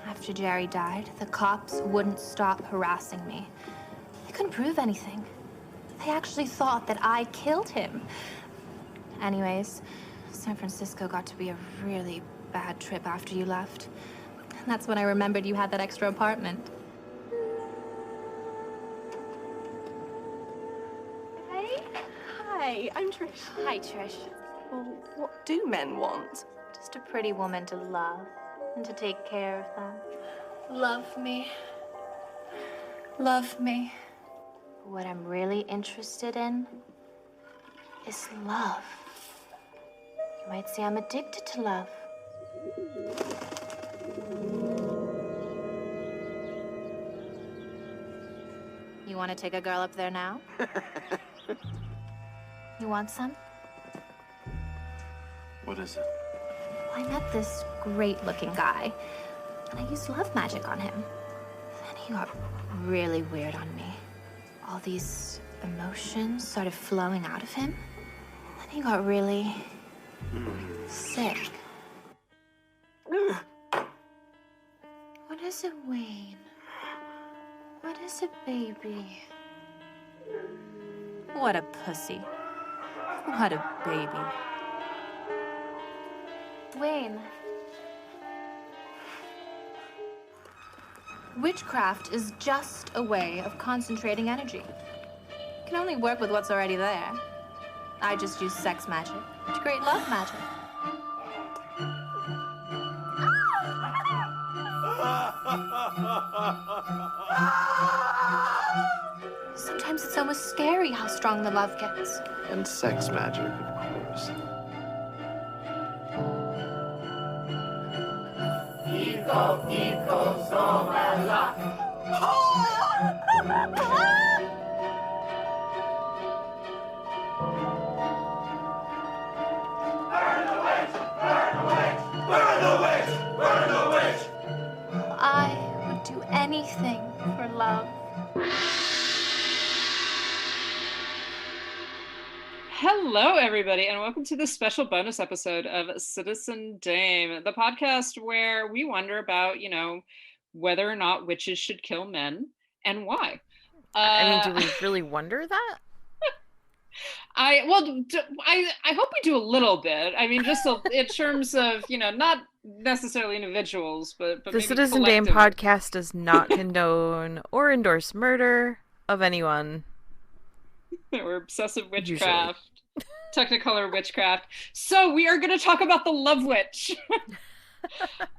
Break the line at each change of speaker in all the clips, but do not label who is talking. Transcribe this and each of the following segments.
After Jerry died, the cops wouldn't stop harassing me. They couldn't prove anything. They actually thought that I killed him. Anyways, San Francisco got to be a really bad trip after you left. And that's when I remembered you had that extra apartment.
Hey. Hi, I'm Trish.
Hi, Trish.
Well, what do men want?
Just a pretty woman to love and to take care of them. Love me. Love me. What I'm really interested in is love. You might say I'm addicted to love. You want to take a girl up there now? You want some?
What is it?
Well, I met this great-looking guy, and I used love magic on him. Then he got really weird on me. All these emotions started flowing out of him. Then he got really sick. What is it, Wayne? What is it, baby? What a pussy. What a baby. Wayne. Witchcraft is just a way of concentrating energy. You can only work with what's already there. I just use sex magic to create love magic. Sometimes it's almost scary how strong the love gets.
And sex magic, of course.
I would do anything for love.
Hello, everybody, and welcome to this special bonus episode of Citizen Dame, the podcast where we wonder about, whether or not witches should kill men and why.
Do we really wonder that?
I hope we do a little bit. Just in terms of, not necessarily individuals, but
the
maybe
Citizen Dame
collectively.
podcast does not condone or endorse murder of anyone.
Or obsessive witchcraft, Technicolor witchcraft. So we are going to talk about the Love Witch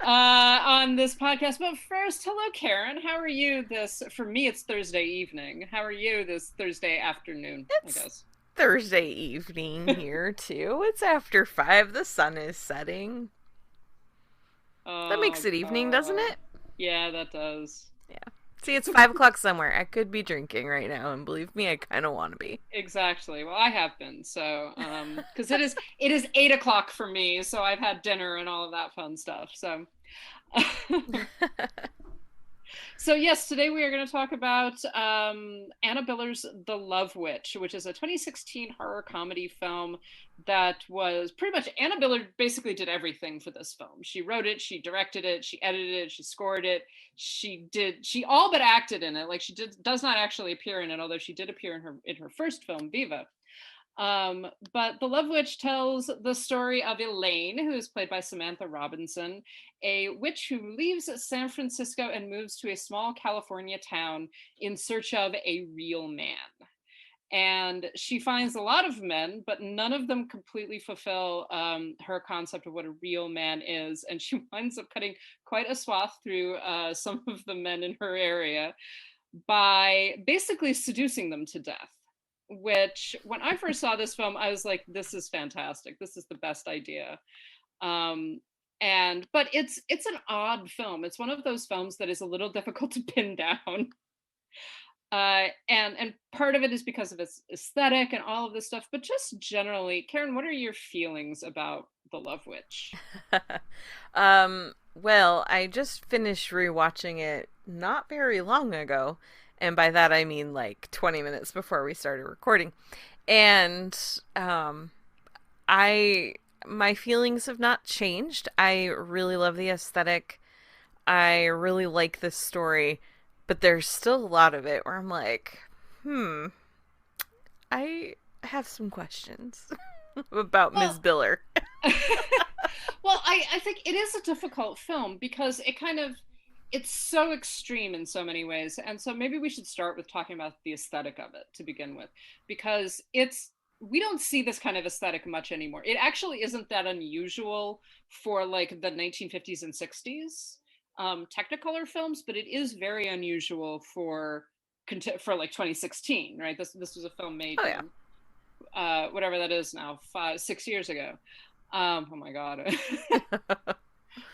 on this podcast. But first, hello, Karen. How are you for me, it's Thursday evening. How are you this Thursday afternoon, I guess?
Thursday evening here, too. It's after 5. The sun is setting. That makes it evening, doesn't it?
Yeah, that does.
Yeah. See, it's 5 o'clock somewhere. I could be drinking right now, and believe me, I kind of want to be.
Exactly. Well, I have been, so, because it is 8 o'clock for me, so I've had dinner and all of that fun stuff, so. So yes, today we are going to talk about Anna Biller's The Love Witch, which is a 2016 horror comedy film that was pretty much, Anna Biller basically did everything for this film. She wrote it, she directed it, she edited it, she scored it, she all but acted in it. Like does not actually appear in it, although she did appear in her first film, Viva. But The Love Witch tells the story of Elaine, who is played by Samantha Robinson, a witch who leaves San Francisco and moves to a small California town in search of a real man. And she finds a lot of men, but none of them completely fulfill her concept of what a real man is. And she winds up cutting quite a swath through some of the men in her area by basically seducing them to death. Which, when I first saw this film, I was like, this is fantastic. This is the best idea. But it's an odd film. It's one of those films that is a little difficult to pin down. And part of it is because of its aesthetic and all of this stuff, but just generally, Karen, what are your feelings about The Love Witch?
Well, I just finished rewatching it not very long ago. And by that, I mean like 20 minutes before we started recording. And I my feelings have not changed. I really love the aesthetic. I really like this story, but there's still a lot of it where I'm like, I have some questions about Ms. Biller.
Well, I think it is a difficult film because it's so extreme in so many ways. And so maybe we should start with talking about the aesthetic of it to begin with, because we don't see this kind of aesthetic much anymore. It actually isn't that unusual for like the 1950s and 60s Technicolor films, but it is very unusual for like 2016, right? This was a film made whatever that is now, 6 years ago. Oh my God.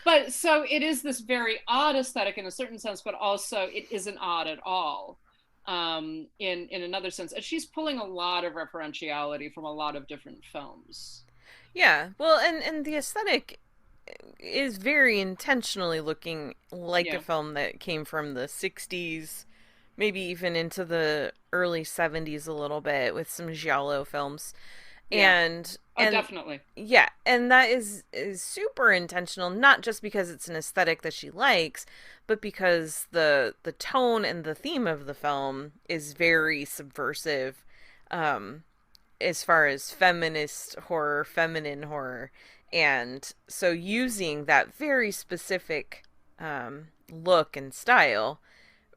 But so it is this very odd aesthetic in a certain sense, but also it isn't odd at all in another sense. And she's pulling a lot of referentiality from a lot of different films.
Yeah, well, and the aesthetic is very intentionally looking like a film that came from the 60s, maybe even into the early 70s a little bit, with some giallo films. And
definitely.
Yeah, and that is super intentional, not just because it's an aesthetic that she likes, but because the tone and the theme of the film is very subversive, as far as feminist horror, feminine horror. And so using that very specific look and style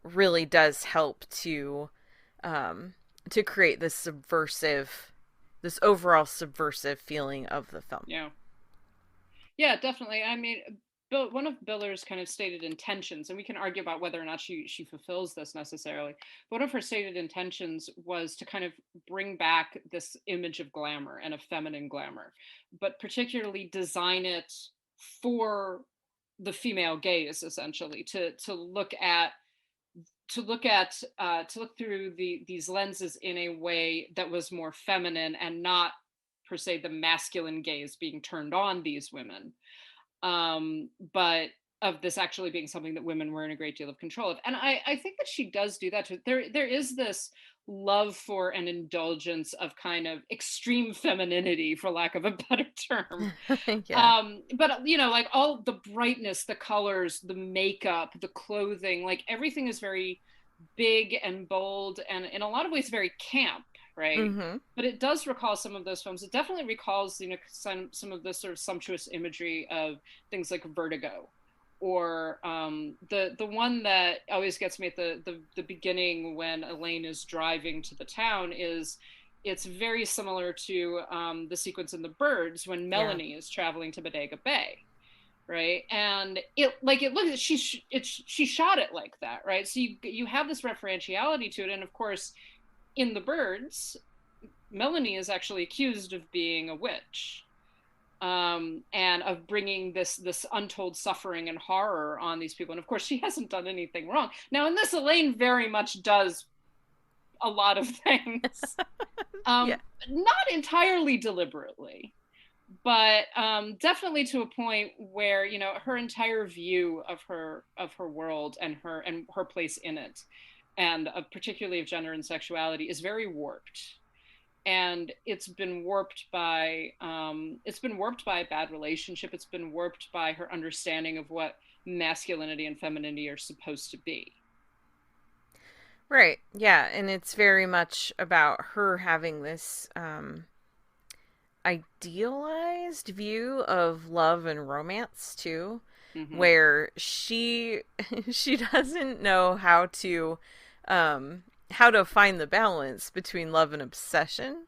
really does help to create this overall subversive feeling of the film.
Yeah, definitely. I mean, one of Biller's kind of stated intentions, and we can argue about whether or not she fulfills this necessarily, but one of her stated intentions was to kind of bring back this image of glamour and of feminine glamour, but particularly design it for the female gaze, essentially, to look through these lenses in a way that was more feminine and not per se the masculine gaze being turned on these women, but of this actually being something that women were in a great deal of control of. And I think that she does do that too. There is this love for an indulgence of kind of extreme femininity, for lack of a better term. But like all the brightness, the colors, the makeup, the clothing, like everything is very big and bold and in a lot of ways very camp, right? Mm-hmm. But it does recall some of those films. It definitely recalls some of the sort of sumptuous imagery of things like Vertigo, or the one that always gets me at the beginning when Elaine is driving to the town it's very similar to the sequence in The Birds when Melanie is traveling to Bodega Bay, right? And she shot it like that, right? So you have this referentiality to it, and of course in The Birds Melanie is actually accused of being a witch, and of bringing this untold suffering and horror on these people. And of course, she hasn't done anything wrong. Now, in this, Elaine very much does a lot of things, not entirely deliberately, but definitely to a point where her entire view of her world and her place in it, and particularly of gender and sexuality, is very warped. And it's been warped by a bad relationship. It's been warped by her understanding of what masculinity and femininity are supposed to be.
Right. Yeah. And it's very much about her having this idealized view of love and romance too, mm-hmm. where she doesn't know how to find the balance between love and obsession,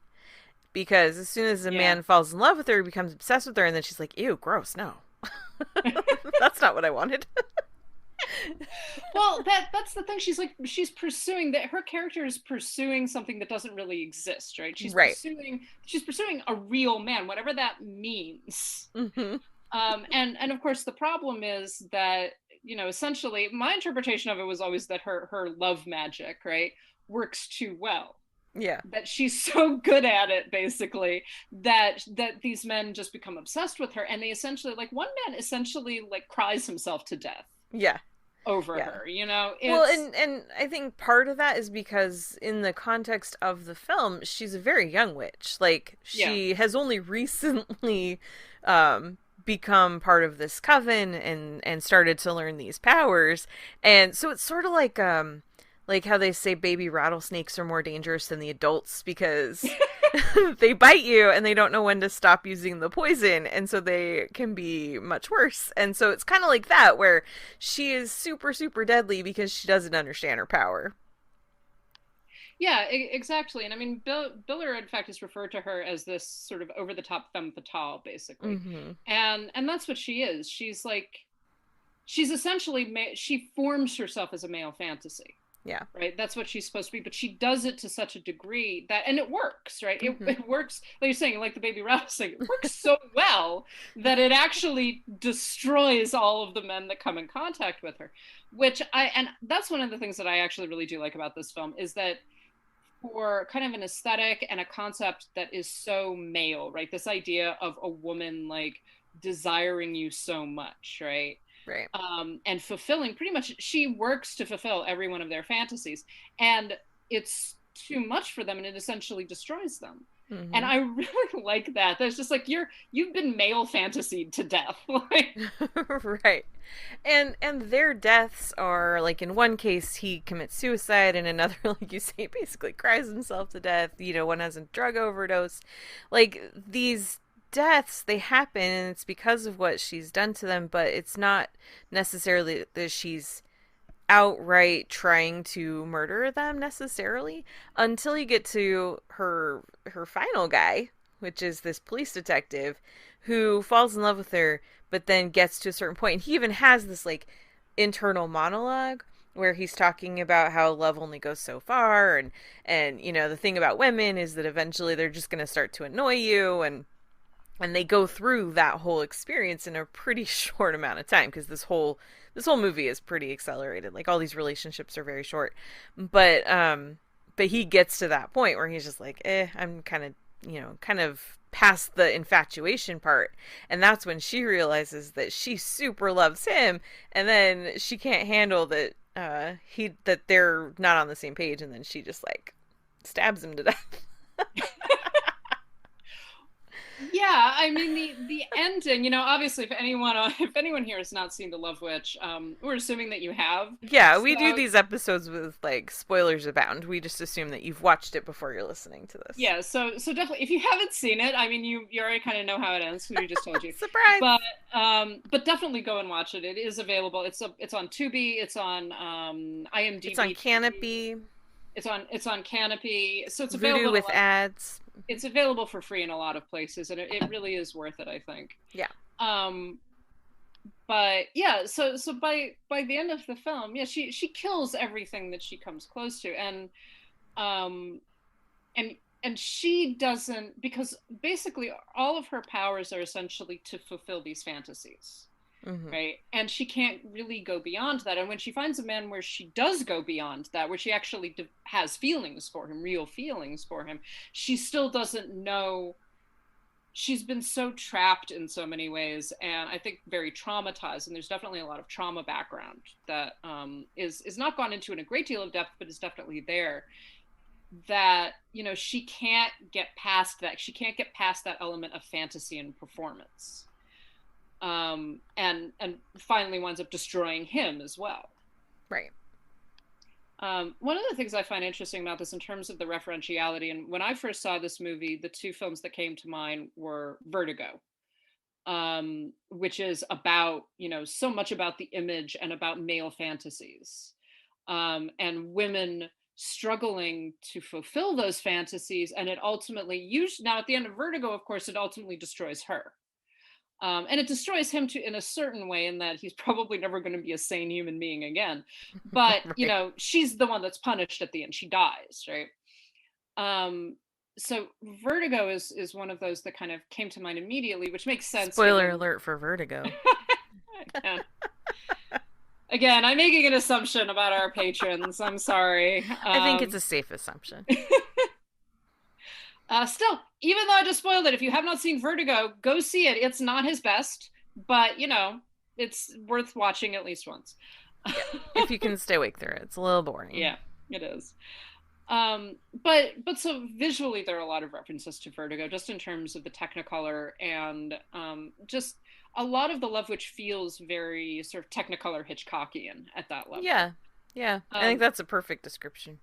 because as soon as a man falls in love with her, he becomes obsessed with her, and then she's like, ew, gross, no. That's not what I wanted.
Well, that's the thing. She's pursuing that. Her character is pursuing something that doesn't really exist, right? She's pursuing a real man, whatever that means. Mm-hmm. And of course the problem is that, essentially my interpretation of it was always that her love magic, right, works too well. Yeah. That she's so good at it, basically, that these men just become obsessed with her, and they essentially, like, one man essentially like cries himself to death. Yeah. over
Yeah.
her, you know?
Well, and I think part of that is because in the context of the film, she's a very young witch. Like,
Yeah.
she has only recently become part of this coven and started to learn these powers. And so it's sort of like how they say baby rattlesnakes are more dangerous than the adults because they bite you and they don't know when to stop using the poison, and so they can be much worse. And so it's kind of like that, where she is super, super deadly because she doesn't understand her power.
Yeah, exactly. And I mean, Biller, in fact, is referred to her as this sort of over the top femme fatale, basically.
Mm-hmm.
And that's what she is. She's like, she's essentially, she forms herself as a male fantasy.
Yeah.
Right. That's what she's supposed to be. But she does it to such a degree that, and it works, right?
Mm-hmm.
It works, like you're saying, like the baby rattlesnake, it works so well that it actually destroys all of the men that come in contact with her, and that's one of the things that I actually really do like about this film is that for kind of an aesthetic and a concept that is so male, right? This idea of a woman like desiring you so much, right?
Right.
And fulfilling, pretty much, she works to fulfill every one of their fantasies, and it's too much for them, and it essentially destroys them.
Mm-hmm.
And I really like that. That's just like you've been male fantasied to death.
Right. And their deaths are, like, in one case he commits suicide, and another, like you say, basically cries himself to death. You know, one has a drug overdose. Like, these deaths, they happen, and it's because of what she's done to them, but it's not necessarily that she's outright trying to murder them necessarily, until you get to her final guy, which is this police detective who falls in love with her, but then gets to a certain point, and he even has this like internal monologue where he's talking about how love only goes so far, and you know, the thing about women is that eventually they're just going to start to annoy you, and they go through that whole experience in a pretty short amount of time, because this whole movie is pretty accelerated. Like, all these relationships are very short, but he gets to that point where he's just like, I'm kind of past the infatuation part, and that's when she realizes that she super loves him, and then she can't handle that that they're not on the same page, and then she just like stabs him to death.
Yeah, I mean the ending, you know, obviously if anyone here has not seen The Love Witch, we're assuming that you have.
Yeah, we do these episodes with like spoilers abound. We just assume that you've watched it before you're listening to this.
Yeah, so definitely if you haven't seen it, I mean you already kind of know how it ends because we just told you.
Surprise.
But definitely go and watch it. It is available. It's on Tubi, it's on IMDb.
It's on Canopy.
It's on Canopy. So it's
Voodoo
available
with ads.
It's available for free in a lot of places, and it really is worth it, I think.
Yeah.
But yeah, so by the end of the film, yeah, she kills everything that she comes close to, and she doesn't, because basically all of her powers are essentially to fulfill these fantasies. Mm-hmm. Right. And she can't really go beyond that. And when she finds a man where she does go beyond that, where she actually has feelings for him, real feelings for him, she still doesn't know. She's been so trapped in so many ways, and I think very traumatized. And there's definitely a lot of trauma background that is not gone into in a great deal of depth, but is definitely there. That, you know, she can't get past that. She can't get past that element of fantasy and performance. And finally winds up destroying him as well.
Right.
One of the things I find interesting about this in terms of the referentiality, and when I first saw this movie, the two films that came to mind were Vertigo, which is about, you know, so much about the image and about male fantasies, and women struggling to fulfill those fantasies. And it ultimately, now at the end of Vertigo, of course, it ultimately destroys her. And it destroys him in a certain way, in that he's probably never going to be a sane human being again. But, right. You know, she's the one that's punished at the end. She dies, right? So Vertigo is one of those that kind of came to mind immediately, which makes sense.
Spoiler alert for Vertigo.
Again, I'm making an assumption about our patrons. I'm sorry.
I think it's a safe assumption.
Still, even though I just spoiled it, if you have not seen Vertigo, go see it. It's not his best, but, you know, it's worth watching at least once.
Yeah. If you can stay awake through it, it's a little boring.
Yeah, it is. But so visually there are a lot of references to Vertigo, just in terms of the Technicolor, and just a lot of the Love Witch feels very sort of Technicolor Hitchcockian at that level.
Yeah. Yeah. I think
Um,
that's a perfect description.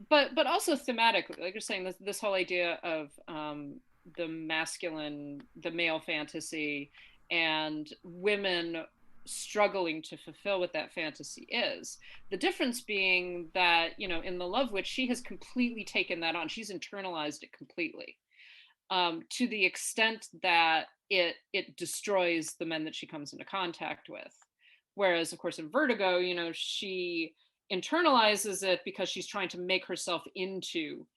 but also thematically, like you're saying, this whole idea of the masculine, the male fantasy, and women struggling to fulfill what that fantasy is. The difference being that, you know, in The Love Witch, she has completely taken that on. She's internalized it completely, to the extent that it destroys the men that she comes into contact with. Whereas, of course, in Vertigo, you know, she internalizes it because she's trying to make herself into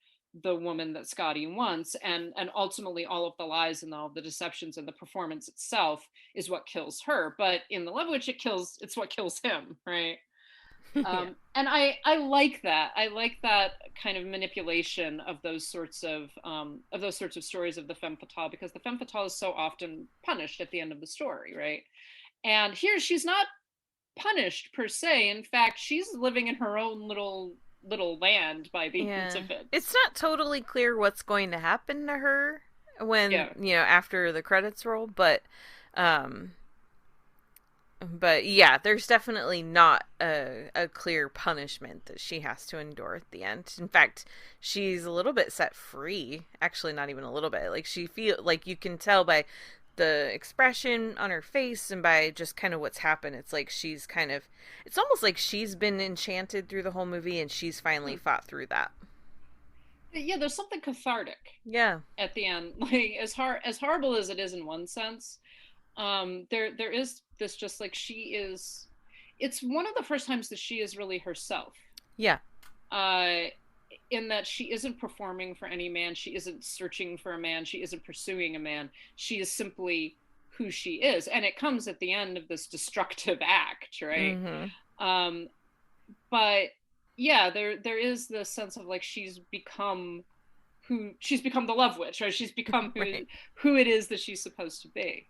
the woman that Scotty wants, and ultimately all of the lies and all of the deceptions and the performance itself is what kills her. But in The Love Witch, it's what kills him, right?
Yeah.
And I like that. I like that kind of manipulation of those sorts of stories of the femme fatale, because the femme fatale is so often punished at the end of the story, right? And here she's not punished per se. In fact, she's living in her own little land by the end
Yeah.
of it.
It's not totally clear what's going to happen to her when,
Yeah.
after the credits roll, um but yeah, there's definitely not a clear punishment that she has to endure at the end. In fact, she's a little bit set free. Actually, not even a little bit. Like, she feel like, you can tell by the expression on her face and by just kind of what's happened. It's like she's kind of, it's almost like she's been enchanted through the whole movie and she's finally fought through that.
Yeah, there's something cathartic
Yeah.
at the end. Like, as horrible as it is in one sense, there is this, just like, she is, it's one of the first times that she is really herself,
Yeah.
uh in that she isn't performing for any man, she isn't searching for a man, she isn't pursuing a man, she is simply who she is, and it comes at the end of this destructive act, right?
Mhm.
um but yeah, there is this sense of, like, she's become the Love Witch, right? She's become
Right.
who it is that she's supposed to be,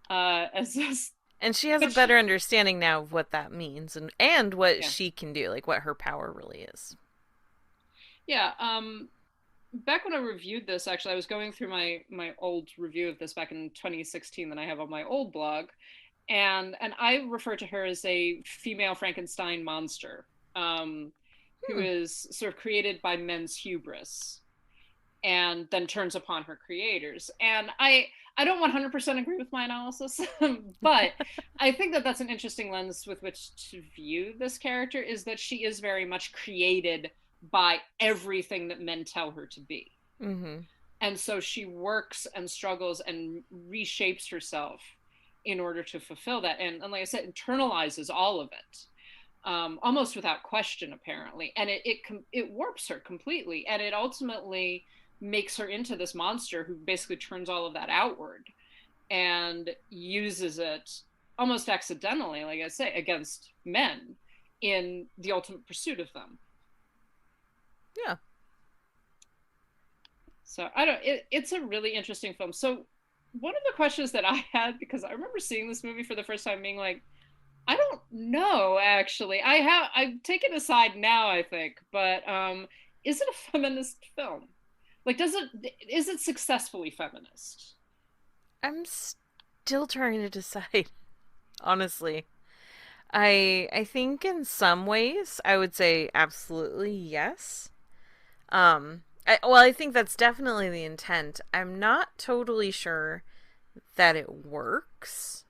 as this.
And she has a
But she,
better understanding now of what that means and what
yeah,
she can do, like what her power really is.
yeah. Back when I reviewed this, actually, I was going through my old review of this back in 2016 that I have on my old blog, and I refer to her as a female Frankenstein monster, who
Hmm.
is sort of created by men's hubris and then turns upon her creators. And I don't 100% agree with my analysis, but I think that that's an interesting lens with which to view this character, is that she is very much created by everything that men tell her to be.
Mm-hmm.
And so she works and struggles and reshapes herself in order to fulfill that. And like I said, internalizes all of it, almost without question, apparently. And it warps her completely. And it ultimately makes her into this monster who basically turns all of that outward and uses it almost accidentally, like I say, against men in the ultimate pursuit of them.
Yeah.
So I don't. It's a really interesting film. So one of the questions that I had, because I remember seeing this movie for the first time, being like, I don't know. Actually, I've taken a side now, I think, but is it a feminist film? Like, is it successfully feminist?
I'm still trying to decide, honestly. I think in some ways I would say absolutely yes. I think that's definitely the intent. I'm not totally sure that it works.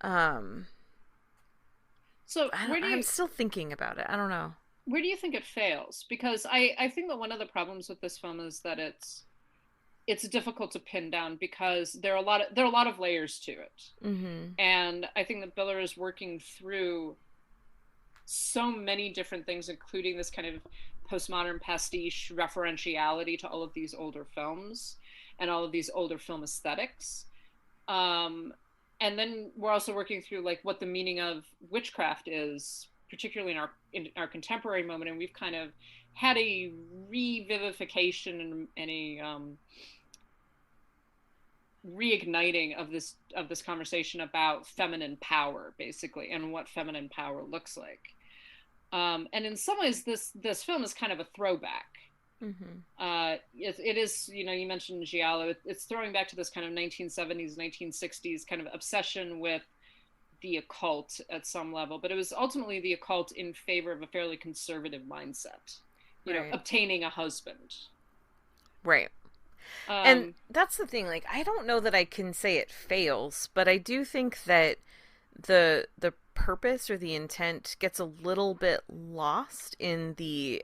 Um,
So
I'm still thinking about it. I don't know.
where do you think it fails? Because I think that one of the problems with this film is that it's difficult to pin down, because there are a lot of layers to it.
Mm-hmm.
And I think that Biller is working through so many different things, including this kind of postmodern pastiche referentiality to all of these older films and all of these older film aesthetics. Um, and then we're also working through, like, what the meaning of witchcraft is, particularly in our contemporary moment. And we've kind of had a revivification and a reigniting of this conversation about feminine power, basically, and what feminine power looks like. And in some ways, this film is kind of a throwback. It is, you know, you mentioned Giallo. It's throwing back to this kind of 1970s, 1960s kind of obsession with the occult at some level, but it was ultimately the occult in favor of a fairly conservative mindset, you know, obtaining a husband.
Right. And that's the thing, like, I don't know that I can say it fails, but I do think that the purpose or the intent gets a little bit lost in the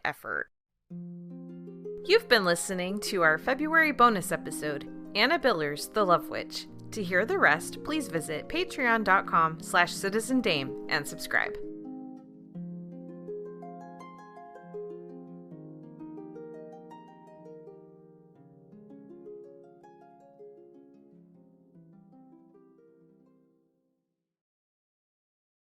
effort. You've been listening to our February bonus episode, Anna Biller's The Love Witch. To hear the rest, please visit patreon.com/citizendame and subscribe.